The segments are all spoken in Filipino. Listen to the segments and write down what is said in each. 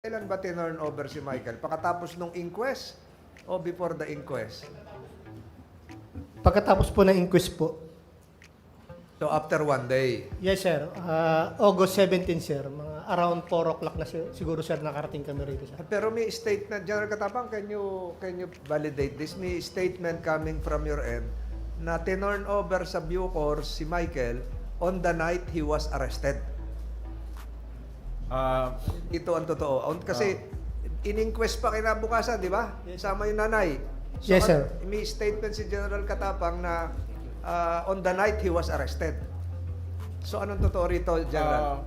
Kailan ba tinurn over si Michael? Pakatapos nung inquest o before the inquest? Pagkatapos po ng inquest po. So after one day. Yes, sir. August 17, sir. Mga around 4 o'clock na siguro, sir, nakarating kami rito, sir. Pero may statement, General Katapang, can you validate this? May statement coming from your end na tinurn over sa Bucor si Michael on the night he was arrested. Ito ang totoo. Kasi in-inquest pa kinabukasan, di ba? Sama yung nanay. So, Yes, sir. May statement si General Katapang na on the night he was arrested. So anong totoo rito, General?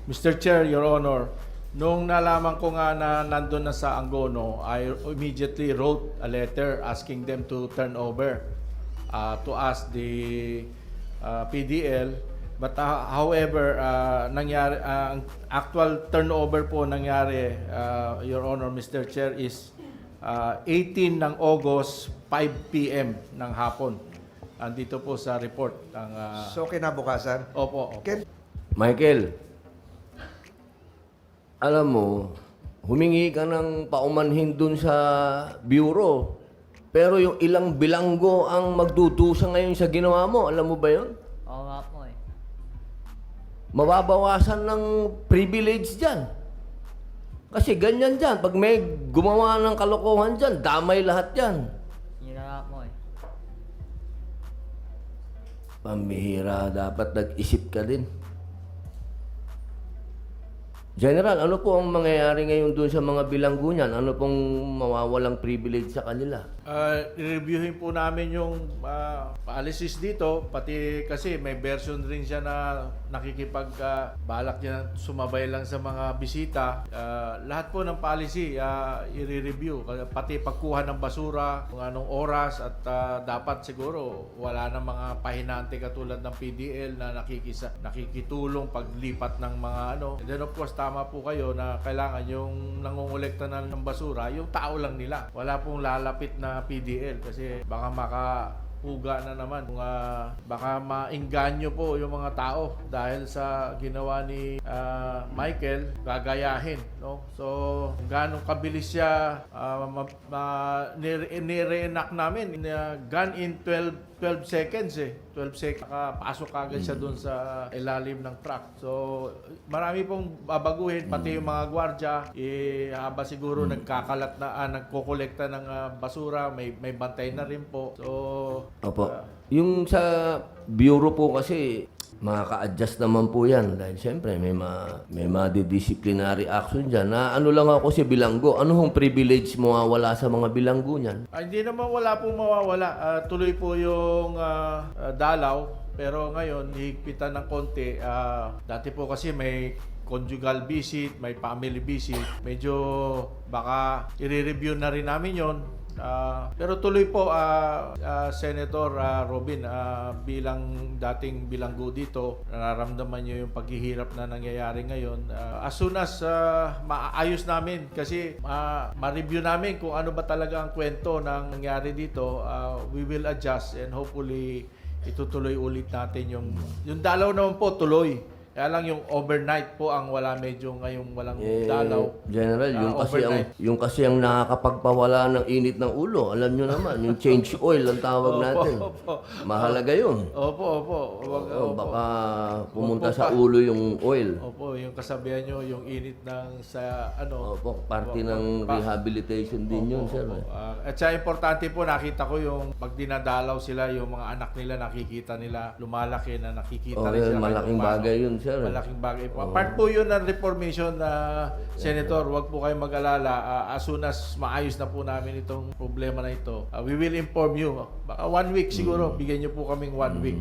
Mr. Chair, Your Honor, nung nalaman ko nga na nandun na sa Angono, I immediately wrote a letter asking them to turn over to us the PDL. But however, nangyari, ang actual turnover po nangyari, Your Honor, Mr. Chair, is 18 ng August, 5 p.m. ng hapon. Andito po sa report. So kinabukasan? Opo. Michael, alam mo, humingi ka ng paumanhin dun sa bureau. Pero yung ilang bilanggo ang magdudusa ngayon sa ginawa mo. Alam mo ba yun? Oo nga po eh. Mababawasan ng privilege dyan. Kasi ganyan dyan. Pag may gumawa ng kalokohan dyan, damay lahat dyan. Yun na nga po eh. Pambihira, dapat nag-isip ka din. General, ano po ang mangyayari ngayon dun sa mga bilanggo niyan? Ano pong mawawalang privilege sa kanila? I-reviewin po namin yung policies dito, pati kasi may version rin siya na balak niya sumabay lang sa mga bisita. Lahat po ng policy i-review, pati pagkuha ng basura, kung anong oras at dapat siguro wala na mga pahinante katulad ng PDL na nakikitulong paglipat ng mga ano. And then of course, tama po kayo na kailangan yung nangongolekta na ng basura, yung tao lang nila. Wala pong lalapit na PDL kasi baka makahuga na naman. Baka maingganyo po yung mga tao dahil sa ginawa ni Michael, gagayahin. No? So, ganong kabilis siya nire-enact namin. Gun in 12 seconds eh. 12 seconds. Pasok agad siya doon sa ilalim ng truck. So, marami pong babaguhin. Pati yung mga gwardya, haba siguro nagkakalat na, nagkokolekta ng basura. May bantay na rin po. So, Opo. Yung sa bureau po kasi, makaka-adjust naman po yan. Dahil siyempre, may disciplinary action dyan. Na ano lang ako si bilanggo. Ano hong privilege mawawala sa mga bilanggo niyan? Hindi naman wala pong mawawala. Tuloy po yung dalaw. Pero ngayon, higpitan ng konti. Dati po kasi may conjugal visit, may family visit. Medyo baka i-review na rin namin yon. Pero tuloy po, Senator Robin, bilang dating bilanggo dito, nararamdaman nyo yung paghihirap na nangyayari ngayon. As soon as maayos namin, kasi ma-review namin kung ano ba talaga ang kwento ng nangyari dito, we will adjust and hopefully itutuloy ulit natin yung dalaw naman po tuloy. Kaya lang yung overnight po ang wala, medyo ngayong walang dalaw. General, yung kasi ang nakakapagpawala ng init ng ulo. Alam nyo naman, yung change oil ang tawag natin. Opo. Mahalaga yun. Opo. Baka pumunta sa ulo yung oil. Opo, yung kasabihan nyo, yung init ng sa ano. Opo, parte ng rehabilitation din yun, sir. At sa importante po, nakita ko yung pag dinadalaw sila, yung mga anak nila, nakikita nila, lumalaki na nakikita rin sila. Malaking bagay yun, sir. Malaking bagay po. Part po yun ng reformation na Senator, wag po kayong mag-alala. As soon as maayos na po namin itong problema na ito, we will inform you. Baka 1 week siguro, bigyan nyo po kaming 1 week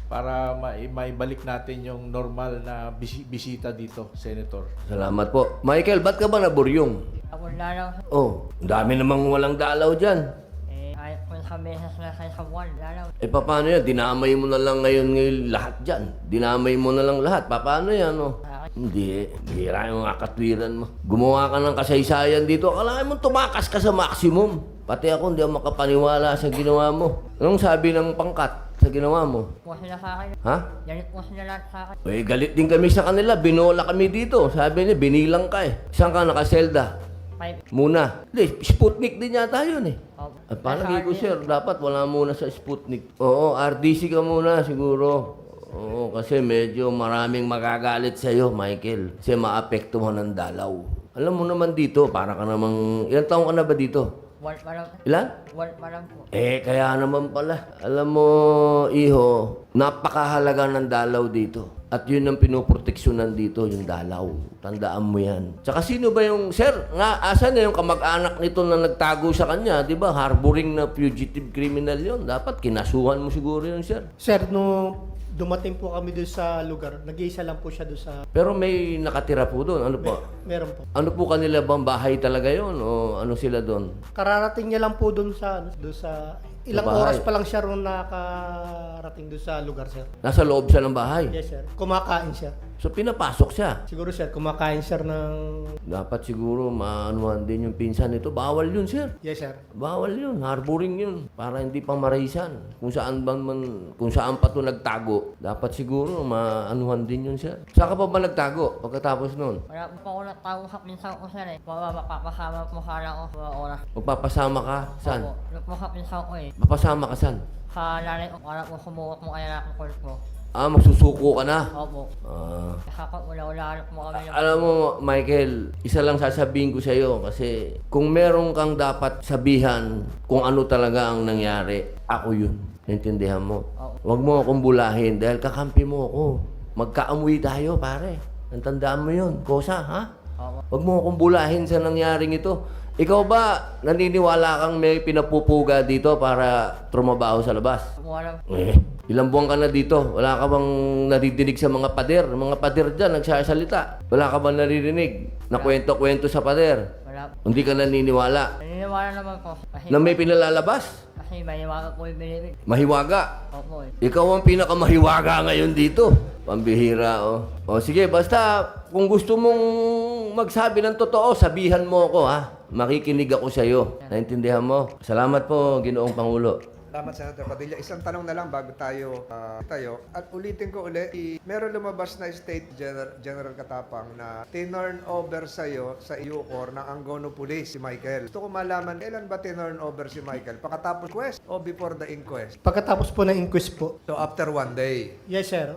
para maibalik natin yung normal na bisita dito, Senator. Salamat po. Michael, ba't ka ba naburyong? Ako lalaw. Oh, dami namang walang dalaw dyan. Kahit kung sa mesas na kayo sa buwan, lalaw. Paano yan? Dinamay mo na lang ngayon lahat dyan. Dinamay mo na lang lahat. Paano yan, oh? Hindi. Bihira yung mga katwiran mo. Gumawa ka ng kasaysayan dito. Akalain mo tumakas ka sa maximum. Pati ako hindi ako makapaniwala sa ginawa mo. Anong sabi ng pangkat? sa ginawa mo? Po sila sa akin. Ha? Galit po sila lahat sa akin. Eh, galit din kami sa kanila. Binola kami dito. Sabi niya, binilang ka eh. Saan ka nakaselda? 5. Muna. Hindi, Sputnik din yata yun eh. Opo. At palagi ko, sir, dapat wala muna sa Sputnik. Oo, RDC ka muna siguro. Oo, kasi medyo maraming magagalit sa'yo, Michael. Kasi maapektuhan ng dalaw. Alam mo naman dito, para ka namang... Ilang taong ka na ba dito? Wal pa lang. Ilan? Wal pa lang po. Eh, kaya naman pala. Alam mo, iho, napakahalaga ng dalaw dito. At yun ang pinoproteksyonan dito, yung dalaw. Tandaan mo yan. Tsaka sino ba yung, sir, nga, asan na yung kamag-anak nito na nagtago sa kanya? Di ba? Harboring na fugitive criminal yon. Dapat kinasuhan mo siguro yun, sir. Sir, no dumating po kami doon sa lugar, nag-iisa lang po siya doon sa... Pero may nakatira po doon. Ano po? Meron po. Ano po kanila bang bahay talaga yon o ano sila doon? Kararating niya lang po doon sa ilang bahay. oras pa lang siya ron nakarating doon sa lugar, sir. Nasa loob siya ng bahay. Yes, sir. Kumakain siya. So pinapasok siya. Siguro, sir, kumakain sir ng... Dapat siguro maanuhan din yung pinsan nito. Bawal yun, sir. Yes, sir. Bawal yun, harboring yun. Para hindi pa maraisan. Kung saan pa ito nagtago, dapat siguro maanuhan din yun, sir. Saan ka pa ba nagtago pagkatapos nun? Wala po ako nagtago sa pinsan ko sir eh. Mapapasama po sana ako sa oras. Magpapasama ka? Saan? Opo. Doon po sa pinsan ko eh. Papasama ka saan? Sa nanay ko, para po sumuot mo kaya na ako ko. Ah, magsusuko ka na? Opo. Ah. Kapag wala po kami. Alam mo, Michael, isa lang sasabihin ko sa iyo kasi kung meron kang dapat sabihan kung ano talaga ang nangyari, ako yun. Naintindihan mo? Oo. Huwag mo akong bulahin dahil kakampi mo ako. Magkaamoy tayo, pare. Tandaan mo yun, Kosa, ha? Opo. Huwag mo akong bulahin sa nangyaring ito. Ikaw ba naniniwala kang may pinapupuga dito para trumabaho sa labas? Wala. Ilang buwan ka na dito? Wala ka bang nadidinig sa mga pader? Mga pader dyan, nagsasalita. Wala ka bang naririnig na kwento-kwento sa pader? Wala. Hindi ka naniniwala Naniniwala naman po. Kasi, na may pinalalabas? kasi mahiwaga po yung binibig. Mahiwaga. Opo eh. Ikaw ang pinakamahiwaga ngayon dito. Pambihira, oh. O sige, basta kung gusto mong magsabi ng totoo, sabihan mo ako, ha? Makikinig ako sa iyo. Naintindihan mo? Salamat po, Ginoong Pangulo. Salamat, Senator Padilla. Isang tanong na lang bago tayo tayo. At ulitin ko uli, meron lumabas na State General Katapang na tinurn over sa'yo sa EUCOR ng Angono Police si Michael. Gusto ko malaman, kailan ba tinurn over si Michael? Pakatapos quest o before the inquest? Pagkatapos po ng inquest po, So after one day. yes, sir.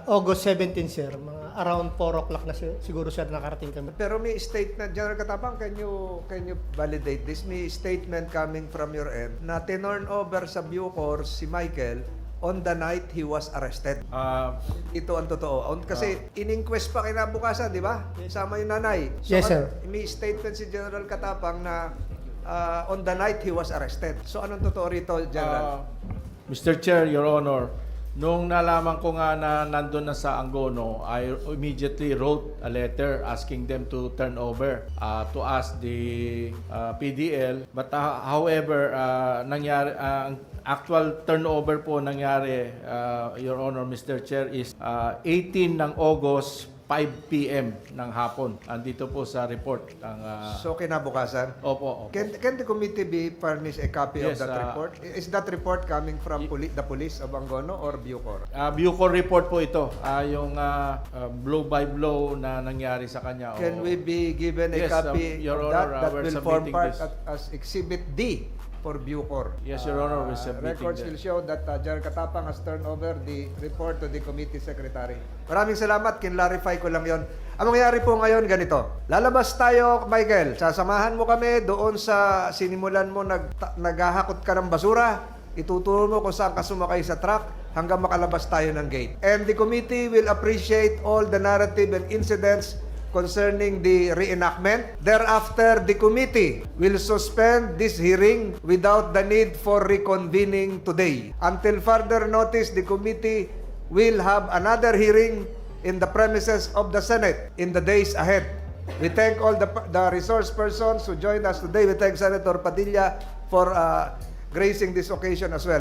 August 17, sir. Mga around 4 o'clock na siguro, sir, nakarating kami. Pero may statement, General Katapang, can you validate this? May statement coming from your end na tinurn over sa Bucor si Michael on the night he was arrested. Ito ang totoo. Kasi in-inquest pa kinabukasan, di ba? Sama yung nanay. So, Yes, sir. May statement si General Katapang na on the night he was arrested. So anong totoo rito, General? Mr. Chair, Your Honor, nung nalaman ko nga na nandun na sa Angono, I immediately wrote a letter asking them to turn over to us the PDL. But however, nangyari, ang actual turnover po nangyari, Your Honor, Mr. Chair, is 18 ng August, 5 p.m. ng hapon. Andito po sa report. So kinabukasan? Opo. Can the committee be furnished a copy Yes, of that report? Is that report coming from the police of Angono or Bucor? Bucor report po ito. Yung blow by blow na nangyari sa kanya. Can we be given a Yes, copy Your of Honor, that we're will form submitting part this. as Exhibit D for Bucor? Yes, Your Honor, we're submitting Records that. will show that General Katapang has turned over the report to the committee secretary. Maraming salamat, kinlarify ko lang yon. Ang mangyayari po ngayon, ganito. Lalabas tayo, Michael. Sasamahan mo kami doon sa sinimulan mo, naghahakot ka ng basura. Ituturo mo kung saan ka sumakay sa truck hanggang makalabas tayo ng gate. And the committee will appreciate all the narrative and incidents concerning the reenactment. Thereafter, the committee will suspend this hearing without the need for reconvening today. Until further notice, the committee will have another hearing in the premises of the Senate in the days ahead. We thank all the resource persons who joined us today. We thank Senator Padilla for gracing this occasion as well.